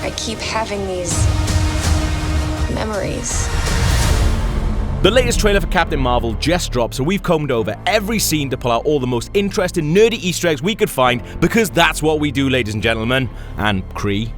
I keep having these memories. The latest trailer for Captain Marvel just dropped, so we've combed over every scene to pull out all the most interesting, nerdy Easter eggs we could find, because that's what we do, ladies and gentlemen. And Kree.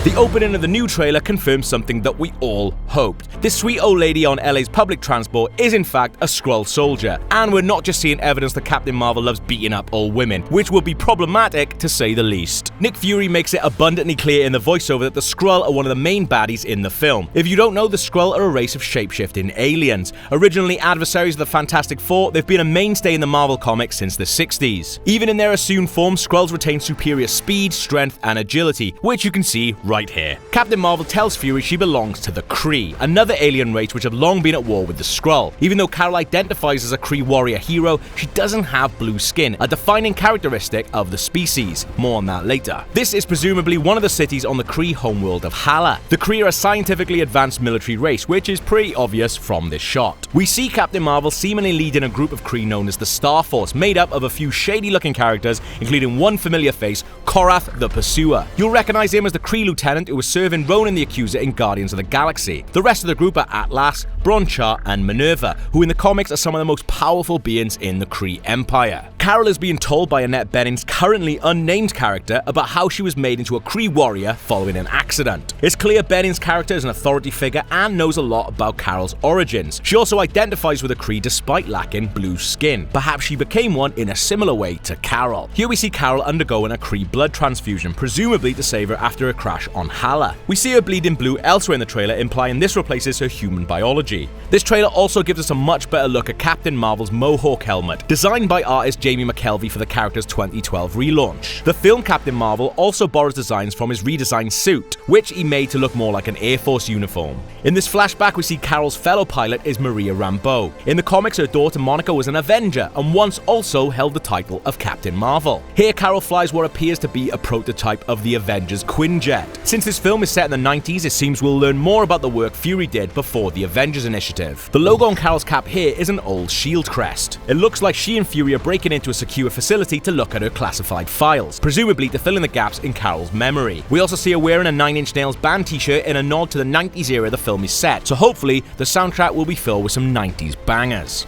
The opening of the new trailer confirms something that we all hoped. This sweet old lady on LA's public transport is in fact a Skrull soldier, and we're not just seeing evidence that Captain Marvel loves beating up old women, which would be problematic to say the least. Nick Fury makes it abundantly clear in the voiceover that the Skrull are one of the main baddies in the film. If you don't know, the Skrull are a race of shapeshifting aliens. Originally adversaries of the Fantastic Four, they've been a mainstay in the Marvel comics since the 60s. Even in their assumed form, Skrulls retain superior speed, strength, and agility, which you can see right here. Captain Marvel tells Fury she belongs to the Kree, another alien race which have long been at war with the Skrull. Even though Carol identifies as a Kree warrior hero, she doesn't have blue skin, a defining characteristic of the species. More on that later. This is presumably one of the cities on the Kree homeworld of Hala. The Kree are a scientifically advanced military race, which is pretty obvious from this shot. We see Captain Marvel seemingly leading a group of Kree known as the Star Force, made up of a few shady looking characters, including one familiar face, Korath the Pursuer. You'll recognize him as the Kree lieutenant who was serving Ronan the Accuser in Guardians of the Galaxy. The rest of the group are Atlas, Bronchar, and Minerva, who in the comics are some of the most powerful beings in the Kree Empire. Carol is being told by Annette Bening's currently unnamed character about how she was made into a Kree warrior following an accident. It's clear Bening's character is an authority figure and knows a lot about Carol's origins. She also identifies with a Kree despite lacking blue skin. Perhaps she became one in a similar way to Carol. Here we see Carol undergoing a Kree blood transfusion, presumably to save her after a crash on Hala. We see her bleeding blue elsewhere in the trailer, implying this replaces her human biology. This trailer also gives us a much better look at Captain Marvel's Mohawk helmet, designed by artist Jamie McKelvey for the character's 2012 relaunch. The film Captain Marvel also borrows designs from his redesigned suit, which he made to look more like an Air Force uniform. In this flashback, we see Carol's fellow pilot is Maria Rambeau. In the comics, her daughter Monica was an Avenger and once also held the title of Captain Marvel. Here, Carol flies what appears to be a prototype of the Avengers Quinjet. Since this film is set in the 90s, it seems we'll learn more about the work Fury did before the Avengers Initiative. The logo on Carol's cap here is an old shield crest. It looks like she and Fury are breaking into a secure facility to look at her classified files, presumably to fill in the gaps in Carol's memory. We also see her wearing a Nine Inch Nails band t-shirt in a nod to the 90s era the film is set, so hopefully the soundtrack will be filled with some 90s bangers.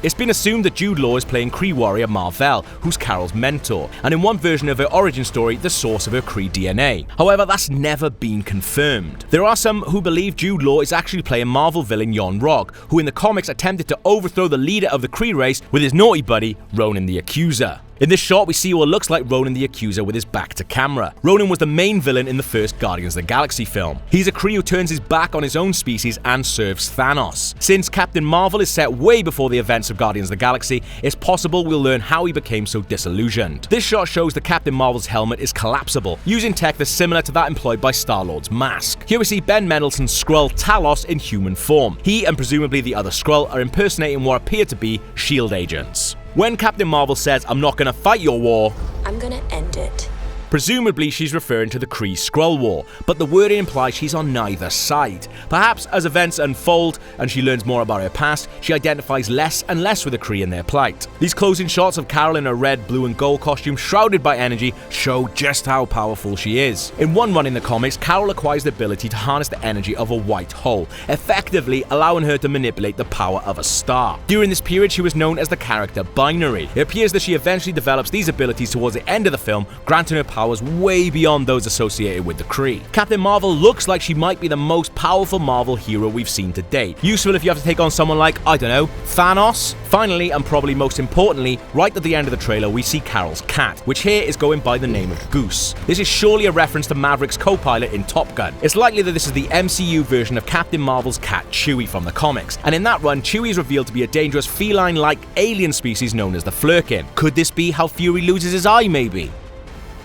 It's been assumed that Jude Law is playing Kree warrior Mar-Vell, who's Carol's mentor, and in one version of her origin story, the source of her Kree DNA. However, that's never been confirmed. There are some who believe Jude Law is actually playing Marvel villain Yon-Rogg, who in the comics attempted to overthrow the leader of the Kree race with his naughty buddy, Ronan the Accuser. In this shot, we see what looks like Ronan the Accuser with his back to camera. Ronan was the main villain in the first Guardians of the Galaxy film. He's a Kree who turns his back on his own species and serves Thanos. Since Captain Marvel is set way before the events of Guardians of the Galaxy, it's possible we'll learn how he became so disillusioned. This shot shows that Captain Marvel's helmet is collapsible, using tech that's similar to that employed by Star-Lord's mask. Here we see Ben Mendelsohn's Skrull Talos in human form. He and presumably the other Skrull are impersonating what appear to be S.H.I.E.L.D. agents. When Captain Marvel says, "I'm not gonna fight your war," I'm gonna end it. presumably she's referring to the Kree-Skrull War, but the wording implies she's on neither side. Perhaps as events unfold and she learns more about her past, she identifies less and less with the Kree and their plight. These closing shots of Carol in her red, blue and gold costume shrouded by energy show just how powerful she is. In one run in the comics, Carol acquires the ability to harness the energy of a white hole, effectively allowing her to manipulate the power of a star. During this period, she was known as the character Binary. It appears that she eventually develops these abilities towards the end of the film, granting her powers way beyond those associated with the Kree. Captain Marvel looks like she might be the most powerful Marvel hero we've seen to date. Useful if you have to take on someone like, I don't know, Thanos. Finally, and probably most importantly, right at the end of the trailer, we see Carol's cat, which here is going by the name of Goose. This is surely a reference to Maverick's co-pilot in Top Gun. It's likely that this is the MCU version of Captain Marvel's cat Chewie from the comics, and in that run, Chewie is revealed to be a dangerous feline-like alien species known as the Flurkin. Could this be how Fury loses his eye, maybe?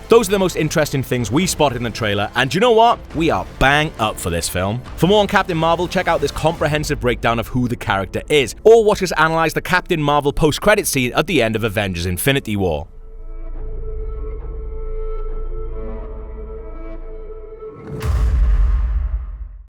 Those are the most interesting things we spotted in the trailer, and you know what? We are bang up for this film. For more on Captain Marvel, check out this comprehensive breakdown of who the character is, or watch us analyze the Captain Marvel post-credit scene at the end of Avengers Infinity War.